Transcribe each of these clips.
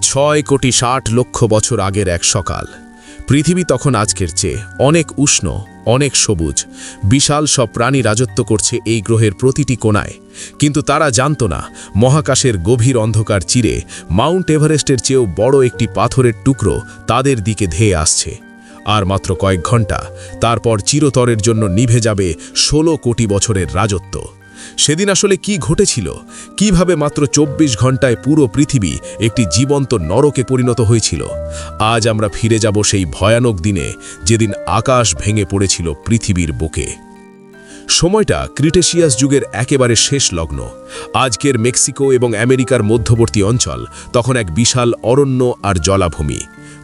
6,60,00,000 বছর আগের এক সকাল। পৃথিবী তখন আজকের চেয়ে অনেক উষ্ণ, অনেক সবুজ। বিশাল সব প্রাণী রাজত্ব করছে এই গ্রহের প্রতিটি কোণায়। কিন্তু তারা জানত না, মহাকাশের গভীর অন্ধকার চিরে মাউন্ট এভারেস্টের চেয়েও বড় একটি পাথরের টুকরো তাদের দিকে ধেয়ে আসছে। আর মাত্র কয়েক ঘন্টা, তারপর চিরতরের জন্য নিভে যাবে 16 কোটি বছরের রাজত্ব। সেদিন আসলে কি ঘটেছিল? কিভাবে মাত্র 24 ঘন্টায় পুরো পৃথিবী একটি জীবন্ত নরকে পরিণত হয়েছিল? আজ আমরা ফিরে যাব সেই ভয়ানক দিনে, যেদিন আকাশ ভেঙে পড়েছিল পৃথিবীর বুকে। সময়টা ক্রিটেশিয়াস যুগের একেবারে শেষ লগ্ন। আজকের মেক্সিকো এবং আমেরিকার মধ্যবর্তী অঞ্চল তখন এক বিশাল অরণ্য আর জলাভূমি।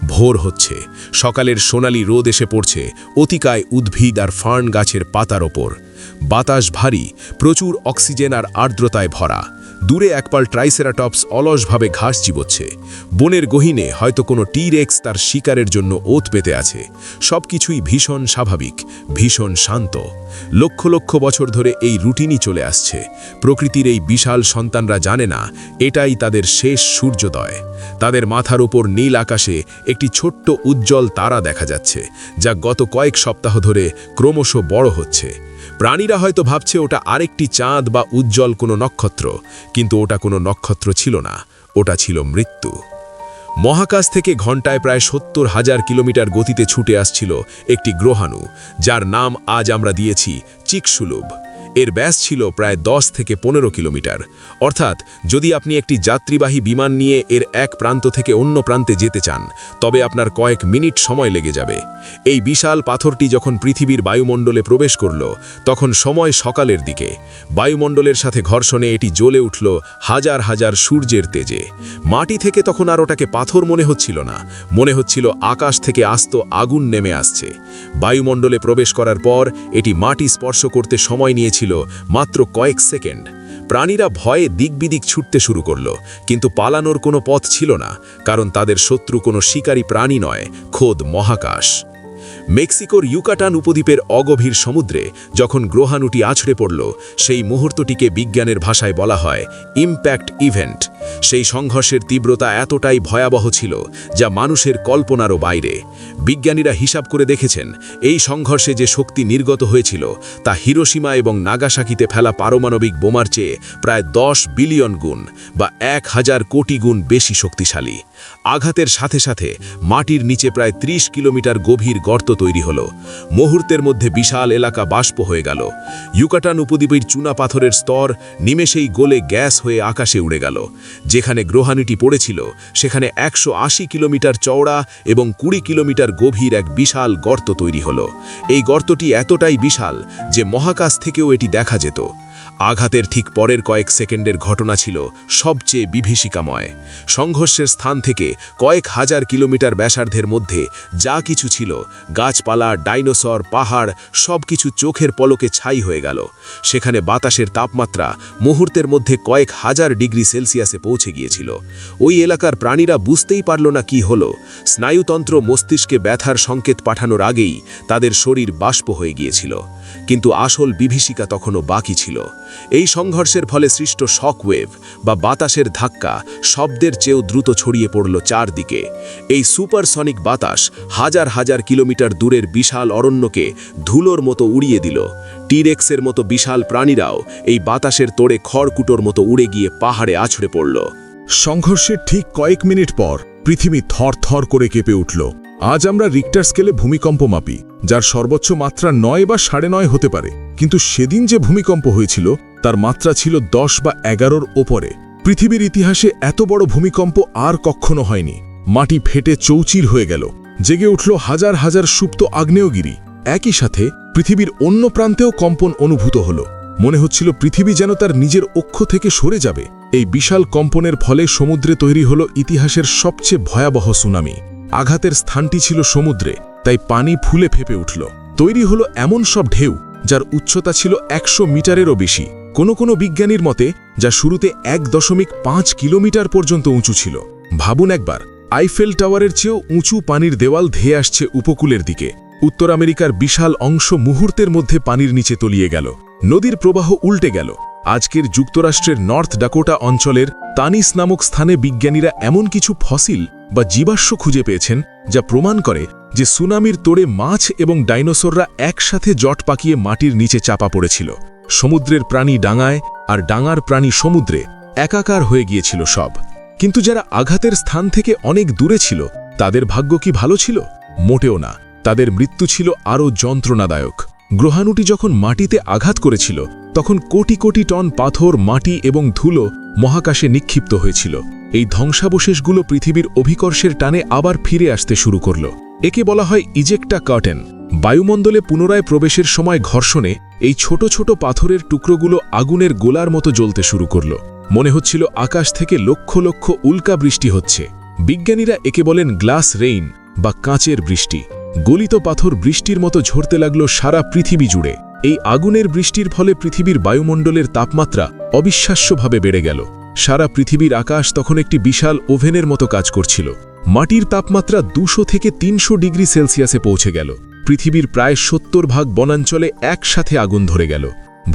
ভোর হচ্ছে, সকালের সোনালি রোদ এসে পড়ছে অতিকায় উদ্ভিদ আর ফার্ন গাছের পাতার ওপর। বাতাস ভারী, প্রচুর অক্সিজেন আর আর্দ্রতায় ভরা। দূরে একপাল ট্রাইসেরাটপস অলসভাবে ঘাস চিবোচ্ছে। বনের গহীনে হয়তো কোনো টি-রেক্স তার শিকারের জন্য ওত পেতে আছে। সবকিছুই ভীষণ স্বাভাবিক, ভীষণ শান্ত। লক্ষ লক্ষ বছর ধরে এই রুটিনই চলে আসছে। প্রকৃতির এই বিশাল সন্তানরা জানে না, এটাই তাদের শেষ সূর্যোদয়। তাদের মাথার উপর নীল আকাশে একটি ছোট্ট উজ্জ্বল তারা দেখা যাচ্ছে, যা গত কয়েক সপ্তাহ ধরে ক্রমশ বড় হচ্ছে। প্রাণীরা হয়তো ভাবছে ওটা আরেকটি চাঁদ বা উজ্জ্বল কোনো নক্ষত্র, কিন্তু ওটা কোনো নক্ষত্র ছিল না, ওটা ছিল মৃত্যু। মহাকাশ থেকে ঘন্টায় প্রায় 70,000 কিলোমিটার গতিতে ছুটে আসছিল একটি গ্রহাণু, যার নাম আজ আমরা দিয়েছি চিকসুলুভ। এর ব্যাস ছিল প্রায় 10 থেকে 15 কিলোমিটার। অর্থাৎ যদি আপনি একটি যাত্রীবাহী বিমান নিয়ে এর এক প্রান্ত থেকে অন্য প্রান্তে যেতে চান, তবে আপনার কয়েক মিনিট সময় লেগে যাবে। এই বিশাল পাথরটি যখন পৃথিবীর বায়ুমণ্ডলে প্রবেশ করল, তখন সময় সকালের দিকে। বায়ুমণ্ডলের সাথে ঘর্ষণে এটি জ্বলে উঠল হাজার হাজার সূর্যের তেজে। মাটি থেকে তখন আর ওটাকে পাথর মনে হচ্ছিল না, মনে হচ্ছিল আকাশ থেকে আস্ত আগুন নেমে আসছে। বায়ুমণ্ডলে প্রবেশ করার পর এটি মাটি স্পর্শ করতে সময় নিয়েছিল মাত্র কয়েক সেকেন্ড। প্রাণীরা ভয়ে দিকবিদিক ছুটতে শুরু করল, কিন্তু পালানোর কোনো পথ ছিল না, কারণ তাদের শত্রু কোনো শিকারী প্রাণী নয়, খোদ মহাকাশ। মেক্সিকোর ইউকাটান উপদ্বীপের অগভীর সমুদ্রে যখন গ্রহাণুটি আছড়ে পড়ল, সেই মুহূর্তটিকে বিজ্ঞানের ভাষায় বলা হয় ইম্প্যাক্ট ইভেন্ট। সেই সংঘর্ষের তীব্রতা এতটাই ভয়াবহ ছিল, যা মানুষের কল্পনারও বাইরে। বিজ্ঞানীরা হিসাব করে দেখেছেন, এই সংঘর্ষে যে শক্তি নির্গত হয়েছিল, তা হিরোশিমা এবং নাগাসাকিতে ফেলা পারমাণবিক বোমার চেয়ে প্রায় 10 বিলিয়ন গুণ বা 1000 কোটি গুণ বেশি শক্তিশালী। আঘাতের সাথে সাথে মাটির নিচে প্রায় 30 কিলোমিটার গভীর গর্ত তৈরি হলো। মুহূর্তের মধ্যে বিশাল এলাকা বাষ্প হয়ে গেল। ইউকাটান উপদ্বীপের চুনা পাথরের স্তর নিমেষেই গলে গ্যাস হয়ে আকাশে উড়ে গেল। যেখানে গ্রহাণুটি পড়েছিল, সেখানে 180 কিলোমিটার চওড়া এবং 20 কিলোমিটার গভীর এক বিশাল গর্ত তৈরি হলো। এই গর্তটি এতটাই বিশাল যে মহাকাশ থেকেও এটি দেখা যেত। আঘাতের ঠিক পরের কয়েক সেকেন্ডের ঘটনা ছিল সবচেয়ে বিভীষিকাময়। সংঘর্ষের স্থান থেকে কয়েক হাজার কিলোমিটার ব্যাসার্ধের মধ্যে যা কিছু ছিল, গাছপালা, ডাইনোসর, পাহাড়, সব কিছু চোখের পলকে ছাই হয়ে গেল। সেখানে বাতাসের তাপমাত্রা মুহূর্তের মধ্যে কয়েক হাজার ডিগ্রি সেলসিয়াসে পৌঁছে গিয়েছিল। ওই এলাকার প্রাণীরা বুঝতেই পারল না কি হলো। স্নায়ুতন্ত্র মস্তিষ্কে ব্যথার সংকেত পাঠানোর আগেই তাদের শরীর বাষ্প হয়ে গিয়েছিল। কিন্তু আসল বিভীষিকা তখনও বাকি ছিল। এই সংঘর্ষের ফলে সৃষ্ট শকওয়েভ বা বাতাসের ধাক্কা শব্দের চেয়েও দ্রুত ছড়িয়ে পড়ল চারদিকে। এই সুপারসনিক বাতাস হাজার হাজার কিলোমিটার দূরের বিশাল অরণ্যকে ধুলোর মতো উড়িয়ে দিল। টি-রেক্সের মতো বিশাল প্রাণীরাও এই বাতাসের তোড়ে খড়কুটোর মতো উড়ে গিয়ে পাহাড়ে আছড়ে পড়ল। সংঘর্ষের ঠিক কয়েক মিনিট পর পৃথিবী থরথর করে কেঁপে উঠল। আজ আমরা রিক্টার স্কেলে ভূমিকম্প মাপি, যার সর্বোচ্চ মাত্রা 9 বা 9.5 হতে পারে, কিন্তু সেদিন যে ভূমিকম্প হয়েছিল তার মাত্রা ছিল 10 বা 11-র ওপরে। পৃথিবীর ইতিহাসে এত বড় ভূমিকম্প আর কখনো হয়নি। মাটি ফেটে চৌচির হয়ে গেল, জেগে উঠল হাজার হাজার সুপ্ত আগ্নেয়গিরি। একই সাথে পৃথিবীর অন্য প্রান্তেও কম্পন অনুভূত হলো। মনে হচ্ছিল পৃথিবী যেন তার নিজের অক্ষ থেকে সরে যাবে। এই বিশাল কম্পনের ফলে সমুদ্রে তৈরি হলো ইতিহাসের সবচেয়ে ভয়াবহ সুনামি। আঘাতের স্থানটি ছিল সমুদ্রে, তাই পানি ফুলে ফেপে উঠল। তৈরি হলো এমন সব ঢেউ যার উচ্চতা ছিল 100 মিটারেরও বেশি। কোনো বিজ্ঞানীর মতে যা শুরুতে 1.5 কিলোমিটার পর্যন্ত উঁচু ছিল। ভাবুন একবার, আইফেল টাওয়ারের চেয়েও উঁচু পানির দেওয়াল ধেয়ে আসছে উপকূলের দিকে। উত্তর আমেরিকার বিশাল অংশ মুহূর্তের মধ্যে পানির নিচে তলিয়ে গেল। নদীর প্রবাহ উল্টে গেল। আজকের যুক্তরাষ্ট্রের নর্থ ডাকোটা অঞ্চলের তানিস নামক স্থানে বিজ্ঞানীরা এমন কিছু ফসিল বা জীবাশ্ম খুঁজে পেয়েছেন যা প্রমাণ করে যে সুনামির তোড়ে মাছ এবং ডাইনোসররা একসাথে জট পাকিয়ে মাটির নিচে চাপা পড়েছিল। সমুদ্রের প্রাণী ডাঙায় আর ডাঙার প্রাণী সমুদ্রে একাকার হয়ে গিয়েছিল সব। কিন্তু যারা আঘাতের স্থান থেকে অনেক দূরে ছিল তাদের ভাগ্য কি ভালো ছিল? মোটেও না। তাদের মৃত্যু ছিল আরও যন্ত্রণাদায়ক। গ্রহাণুটি যখন মাটিতে আঘাত করেছিল তখন কোটি কোটি টন পাথর, মাটি এবং ধুলো মহাকাশে নিক্ষিপ্ত হয়েছিল। এই ধ্বংসাবশেষগুলো পৃথিবীর অভিকর্ষের টানে আবার ফিরে আসতে শুরু করল। একে বলা হয় ইজেক্টা কার্টেন। বায়ুমণ্ডলে পুনরায় প্রবেশের সময় ঘর্ষণে এই ছোট ছোট পাথরের টুকরোগুলো আগুনের গোলার মতো জ্বলতে শুরু করল। মনে হচ্ছিল আকাশ থেকে লক্ষ লক্ষ উল্কা বৃষ্টি হচ্ছে। বিজ্ঞানীরা একে বলেন গ্লাস রেইন বা কাঁচের বৃষ্টি। গলিত পাথর বৃষ্টির মতো ঝরতে লাগলো সারা পৃথিবী জুড়ে। এই আগুনের বৃষ্টির ফলে পৃথিবীর বায়ুমণ্ডলের তাপমাত্রা অবিশ্বাস্যভাবে বেড়ে গেল। সারা পৃথিবীর আকাশ তখন একটি বিশাল ওভেনের মতো কাজ করছিল। মাটির তাপমাত্রা 200 থেকে 300 ডিগ্রি সেলসিয়াসে পৌঁছে গেল। পৃথিবীর প্রায় 70% বনাঞ্চলে একসাথে আগুন ধরে গেল।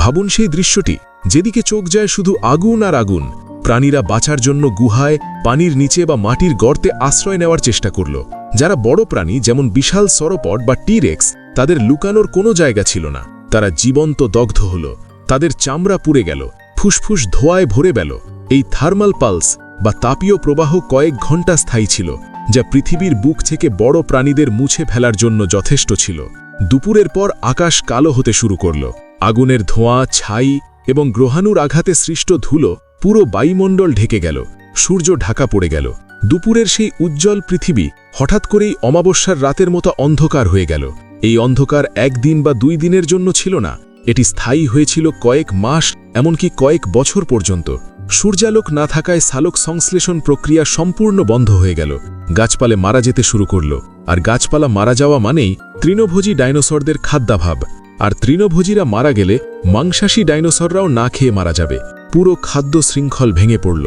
ভাবুন সেই দৃশ্যটি, যেদিকে চোখ যায় শুধু আগুন আর আগুন। প্রাণীরা বাঁচার জন্য গুহায়, পানির নিচে বা মাটির গর্তে আশ্রয় নেওয়ার চেষ্টা করল। যারা বড় প্রাণী যেমন বিশাল সরোপড বা টিরেক্স, তাদের লুকানোর কোনো জায়গা ছিল না। তারা জীবন্ত দগ্ধ হল। তাদের চামড়া পুড়ে গেল, ফুসফুস ধোঁয়ায় ভরে গেল। এই থার্মাল পালস বা তাপীয় প্রবাহ কয়েক ঘন্টা স্থায়ী ছিল, যা পৃথিবীর বুক থেকে বড় প্রাণীদের মুছে ফেলার জন্য যথেষ্ট ছিল। দুপুরের পর আকাশ কালো হতে শুরু করল। আগুনের ধোঁয়া, ছাই এবং গ্রহাণুর আঘাতে সৃষ্ট ধুলো পুরো বায়ুমণ্ডল ঢেকে গেল। সূর্য ঢাকা পড়ে গেল। দুপুরের সেই উজ্জ্বল পৃথিবী হঠাৎ করেই অমাবস্যার রাতের মতো অন্ধকার হয়ে গেল। এই অন্ধকার 1 দিন বা 2 দিনের জন্য ছিল না, এটি স্থায়ী হয়েছিল কয়েক মাস, এমনকি কয়েক বছর পর্যন্ত। সূর্যালোক না থাকায় সালোক সংশ্লেষণ প্রক্রিয়া সম্পূর্ণ বন্ধ হয়ে গেল। গাছপালা মারা যেতে শুরু করল। আর গাছপালা মারা যাওয়া মানেই তৃণভোজী ডাইনোসরদের খাদ্যাভাব। আর তৃণভোজীরা মারা গেলে মাংসাশী ডাইনোসররাও না খেয়ে মারা যাবে। পুরো খাদ্য শৃঙ্খল ভেঙে পড়ল।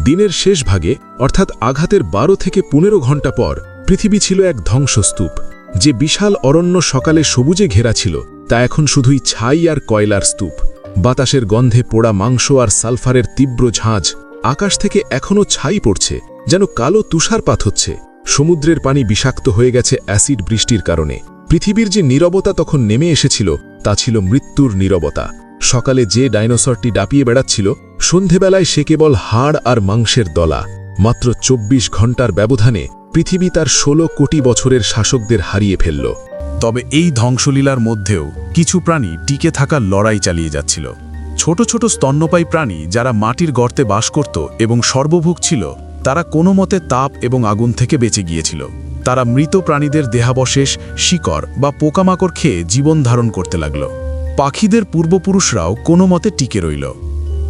দিনের শেষ ভাগে, অর্থাৎ আঘাতের 12 থেকে 15 ঘণ্টা পর, পৃথিবী ছিল এক ধ্বংসস্তূপ। যে বিশাল অরণ্য সকালে সবুজে ঘেরা ছিল তা এখন শুধুই ছাই আর কয়লার স্তূপ। বাতাসের গন্ধে পোড়া মাংস আর সালফারের তীব্র ঝাঁঝ। আকাশ থেকে এখনও ছাই পড়ছে, যেন কালো তুষারপাত হচ্ছে। সমুদ্রের পানি বিষাক্ত হয়ে গেছে অ্যাসিড বৃষ্টির কারণে। পৃথিবীর যে নীরবতা তখন নেমে এসেছিল তা ছিল মৃত্যুর নীরবতা। সকালে যে ডাইনোসরটি ডাপিয়ে বেড়াচ্ছিল, সন্ধেবেলায় সে কেবল হাড় আর মাংসের দলা। মাত্র 24 ঘণ্টার ব্যবধানে পৃথিবী তার 16 কোটি বছরের শাসকদের হারিয়ে ফেলল। তবে এই ধ্বংসলীলার মধ্যেও কিছু প্রাণী টিকে থাকার লড়াই চালিয়ে যাচ্ছিল। ছোট ছোট স্তন্যপায়ী প্রাণী যারা মাটির গর্তে বাস করত এবং সর্বভুক ছিল, তারা কোনো মতে তাপ এবং আগুন থেকে বেঁচে গিয়েছিল। তারা মৃত প্রাণীদের দেহাবশেষ, শিকড় বা পোকামাকড় খেয়ে জীবন ধারণ করতে লাগল। পাখিদের পূর্বপুরুষরাও কোনো মতে টিকে রইল।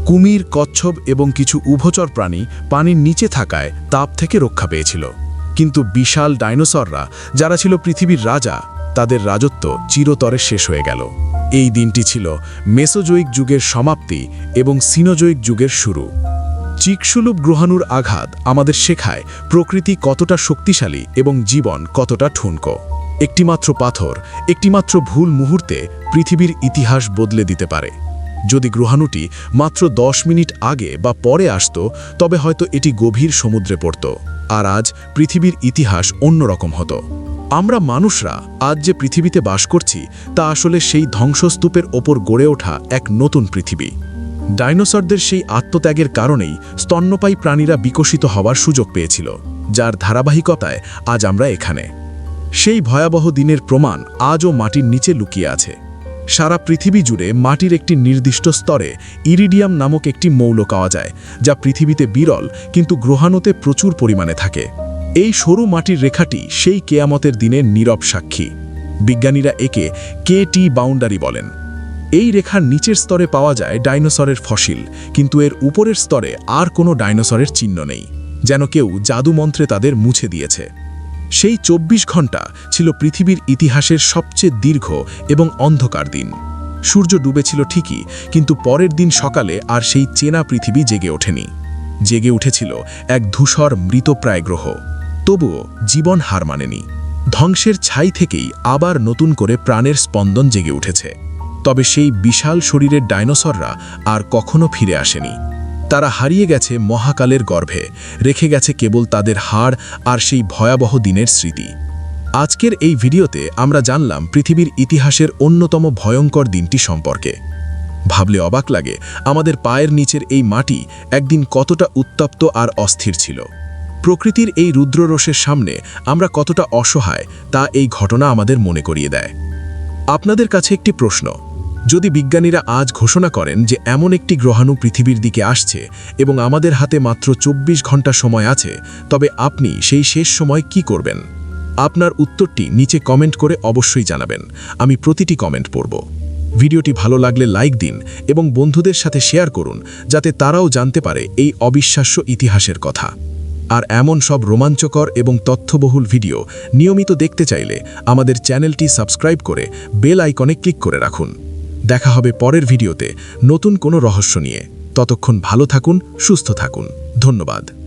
কুমির, কচ্ছপ এবং কিছু উভচর প্রাণী পানির নিচে থাকায় তাপ থেকে রক্ষা পেয়েছিল। কিন্তু বিশাল ডাইনোসররা, যারা ছিল পৃথিবীর রাজা, তাদের রাজত্ব চিরতরে শেষ হয়ে গেল। এই দিনটি ছিল মেসোজোয়িক যুগের সমাপ্তি এবং সিনোজোয়িক যুগের শুরু। চিকসুলুপ গ্রহাণুর আঘাত আমাদের শেখায় প্রকৃতি কতটা শক্তিশালী এবং জীবন কতটা ঠুনকো। একটিমাত্র পাথর, একটিমাত্র ভুল মুহূর্তে পৃথিবীর ইতিহাস বদলে দিতে পারে। যদি গ্রহাণুটি মাত্র 10 মিনিট আগে বা পরে আসত, তবে হয়তো এটি গভীর সমুদ্রে পড়ত, আর আজ পৃথিবীর ইতিহাস অন্যরকম হতো। আমরা মানুষরা আজ যে পৃথিবীতে বাস করছি তা আসলে সেই ধ্বংসস্তূপের ওপর গড়ে ওঠা এক নতুন পৃথিবী। ডাইনোসরদের সেই আত্মত্যাগের কারণেই স্তন্যপায়ী প্রাণীরা বিকশিত হওয়ার সুযোগ পেয়েছিল, যার ধারাবাহিকতায় আজ আমরা এখানে। সেই ভয়াবহ দিনের প্রমাণ আজও মাটির নিচে লুকিয়ে আছে। সারা পৃথিবী জুড়ে মাটির একটি নির্দিষ্ট স্তরে ইরিডিয়াম নামক একটি মৌল পাওয়া যায়, যা পৃথিবীতে বিরল কিন্তু গ্রহাণুতে প্রচুর পরিমাণে থাকে। এই সরু মাটির রেখাটি সেই কেয়ামতের দিনের নীরব সাক্ষী। বিজ্ঞানীরা একে KT বাউন্ডারি বলেন। এই রেখার নিচের স্তরে পাওয়া যায় ডাইনোসরের ফসিল, কিন্তু এর উপরের স্তরে আর কোনো ডাইনোসরের চিহ্ন নেই, যেন কেউ জাদুমন্ত্রে তাদের মুছে দিয়েছে। সেই 24 ঘণ্টা ছিল পৃথিবীর ইতিহাসের সবচেয়ে দীর্ঘ এবং অন্ধকার দিন। সূর্য ডুবেছিল ঠিকই, কিন্তু পরের দিন সকালে আর সেই চেনা পৃথিবী জেগে ওঠেনি। জেগে উঠেছিল এক ধূসর মৃতপ্রায় গ্রহ। তবুও জীবন হার মানেনি। ধ্বংসের ছাই থেকেই আবার নতুন করে প্রাণের স্পন্দন জেগে উঠেছে। তবে সেই বিশাল শরীরের ডাইনোসররা আর কখনো ফিরে আসেনি। তারা হারিয়ে গেছে মহাকালের গর্ভে, রেখে গেছে কেবল তাদের হাড় আর সেই ভয়াবহ দিনের স্মৃতি। আজকের এই ভিডিওতে আমরা জানলাম পৃথিবীর ইতিহাসের অন্যতম ভয়ঙ্কর দিনটি সম্পর্কে। ভাবলে অবাক লাগে আমাদের পায়ের নিচের এই মাটি একদিন কতটা উত্তপ্ত আর অস্থির ছিল। প্রকৃতির এই রুদ্ররোষের সামনে আমরা কতটা অসহায় তা এই ঘটনা আমাদের মনে করিয়ে দেয়। আপনাদের কাছে একটি প্রশ্ন, যদি বিজ্ঞানীরা আজ ঘোষণা করেন যে এমন একটি গ্রহাণু পৃথিবীর দিকে আসছে এবং আমাদের হাতে মাত্র 24 ঘন্টা সময় আছে, তবে আপনি সেই শেষ সময় কি করবেন? আপনার উত্তরটি নিচে কমেন্ট করে অবশ্যই জানাবেন। আমি প্রতিটি কমেন্ট পড়ব। ভিডিওটি ভালো লাগলে লাইক দিন এবং বন্ধুদের সাথে শেয়ার করুন, যাতে তারাও জানতে পারে এই অবিশ্বাস্য ইতিহাসের কথা। আর এমন সব রোমাঞ্চকর এবং তথ্যবহুল ভিডিও নিয়মিত দেখতে চাইলে আমাদের চ্যানেলটি সাবস্ক্রাইব করে বেল আইকনে ক্লিক করে রাখুন। দেখা হবে পরের ভিডিওতে নতুন কোনো রহস্য নিয়ে। ততক্ষণ ভালো থাকুন, সুস্থ থাকুন। ধন্যবাদ।